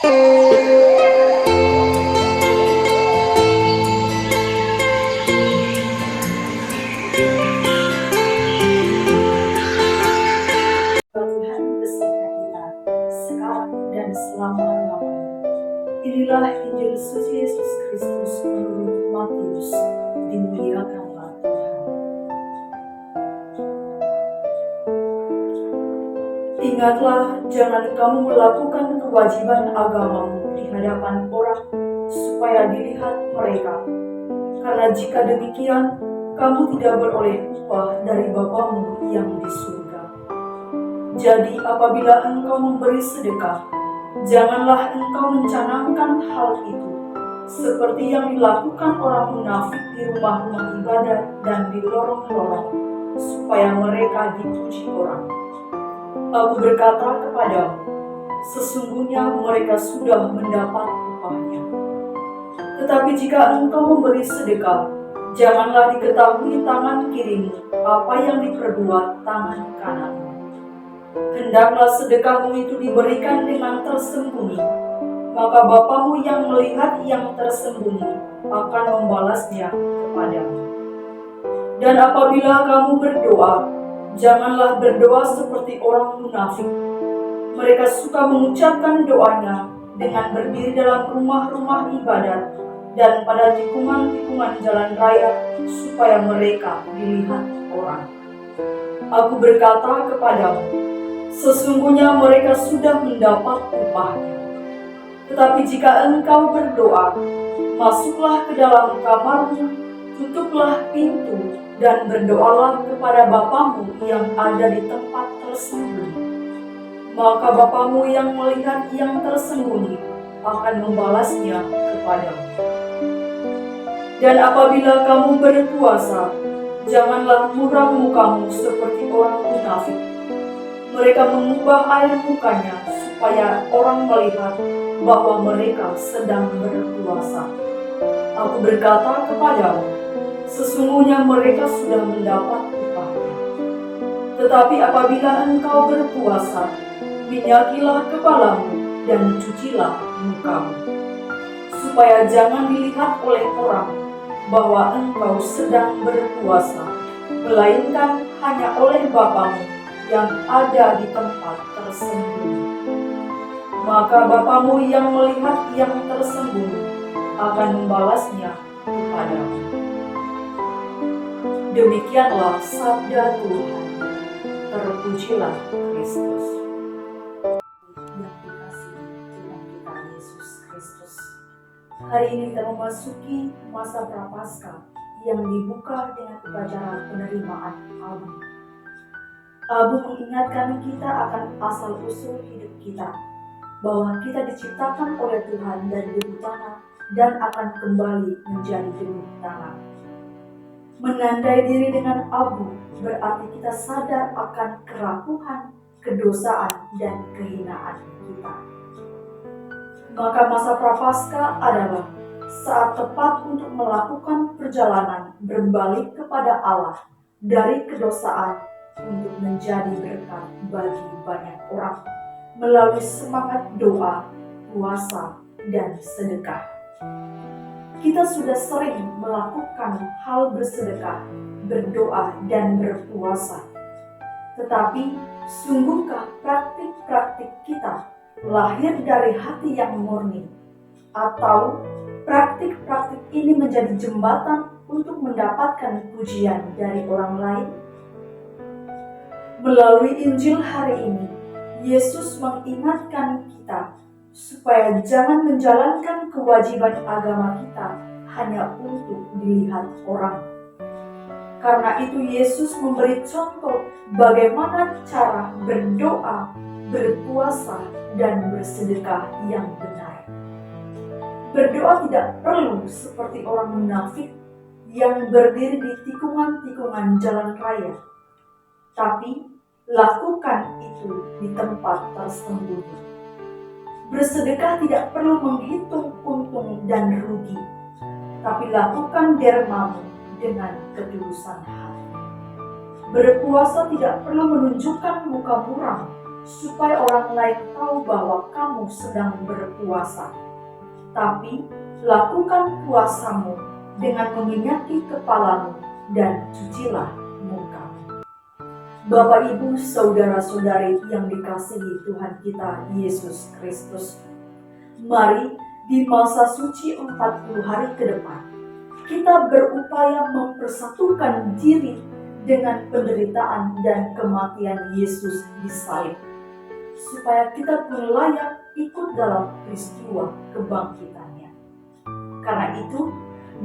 Tuhan beserta kita, sekarang dan selama-lamanya. Inilah Injil suci Yesus Kristus menurut Matius. Dimuliakanlah Tuhan. Ingatlah, jangan kamu melakukan kewajiban agamamu di hadapan orang supaya dilihat mereka. Karena jika demikian, kamu tidak beroleh upah dari Bapamu yang di surga. Jadi apabila engkau memberi sedekah, janganlah engkau mencanangkan hal itu, seperti yang dilakukan orang munafik di rumah-rumah ibadat dan di lorong-lorong, supaya mereka dipuji orang. Aku berkata kepadamu, sesungguhnya mereka sudah mendapat upahnya. Tetapi jika engkau memberi sedekah, janganlah diketahui tangan kirimu apa yang diperbuat tangan kananmu. Hendaklah sedekahmu itu diberikan dengan tersembunyi, maka Bapamu yang melihat yang tersembunyi akan membalasnya kepadamu. Dan apabila kamu berdoa, janganlah berdoa seperti orang munafik. Mereka suka mengucapkan doanya dengan berdiri dalam rumah-rumah ibadat dan pada tikungan-tikungan jalan raya supaya mereka dilihat orang. Aku berkata kepadamu, sesungguhnya mereka sudah mendapat upahnya. Tetapi jika engkau berdoa, masuklah ke dalam kamarmu, tutuplah pintu, dan berdoalah kepada Bapamu yang ada di tempat tersembunyi. Maka Bapamu yang melihat yang tersembunyi akan membalasnya kepadamu. Dan apabila kamu berpuasa, janganlah muram mukamu seperti orang munafik. Mereka mengubah air mukanya supaya orang melihat bahwa mereka sedang berpuasa. Aku berkata kepadamu, sesungguhnya mereka sudah mendapat upahnya. Tetapi apabila engkau berpuasa, minyakilah kepalamu dan cucilah mukamu, supaya jangan dilihat oleh orang bahwa engkau sedang berpuasa, melainkan hanya oleh Bapamu yang ada di tempat tersembunyi. Maka Bapamu yang melihat yang tersembunyi akan membalasnya kepadamu. Demikianlah sabda Tuhan. Terpujilah Kristus. Yang dikasihi Tuhan kita Yesus Kristus. Hari ini kita memasuki masa Prapaskah yang dibuka dengan upacara penerimaan abu. Abu mengingatkan kita akan asal-usul hidup kita, bahwa kita diciptakan oleh Tuhan dari debu tanah dan akan kembali menjadi debu tanah. Menandai diri dengan abu berarti kita sadar akan kerapuhan, kedosaan, dan kehinaan kita. Maka masa Prapaskah adalah saat tepat untuk melakukan perjalanan berbalik kepada Allah dari kedosaan untuk menjadi berkat bagi banyak orang melalui semangat doa, puasa, dan sedekah. Kita sudah sering melakukan hal bersedekah, berdoa, dan berpuasa. Tetapi, sungguhkah praktik-praktik kita lahir dari hati yang murni? Atau praktik-praktik ini menjadi jembatan untuk mendapatkan pujian dari orang lain? Melalui Injil hari ini, Yesus mengingatkan kita supaya jangan menjalankan kewajiban agama kita hanya untuk dilihat orang. Karena itu Yesus memberi contoh bagaimana cara berdoa, berpuasa, dan bersedekah yang benar. Berdoa tidak perlu seperti orang munafik yang berdiri di tikungan-tikungan jalan raya, tapi lakukan itu di tempat tersembunyi. Bersedekah tidak perlu menghitung untung dan rugi, tapi lakukan dermamu dengan ketulusan hati. Berpuasa tidak perlu menunjukkan muka muram, supaya orang lain tahu bahwa kamu sedang berpuasa. Tapi lakukan puasamu dengan meminyaki kepalamu dan cucilah mukamu. Bapak, Ibu, saudara-saudari yang dikasihi Tuhan kita Yesus Kristus, mari di masa suci 40 hari ke depan, kita berupaya mempersatukan diri dengan penderitaan dan kematian Yesus di salib, supaya kita pun layak ikut dalam peristiwa kebangkitannya. Karena itu,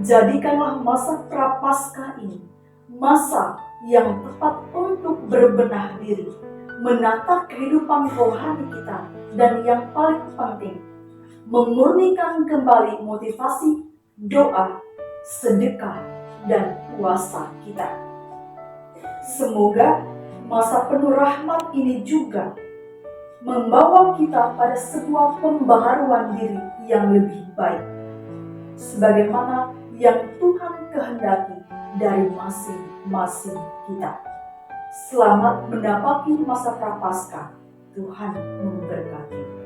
jadikanlah masa Prapaskah ini masa yang tepat untuk berbenah diri, menata kehidupan rohani kita, dan yang paling penting, memurnikan kembali motivasi doa, sedekah, dan puasa kita. Semoga masa penuh rahmat ini juga membawa kita pada sebuah pembaharuan diri yang lebih baik, sebagaimana yang Tuhan kehendaki dari masing-masing kita. Selamat menapaki masa Prapaskah. Tuhan memberkati.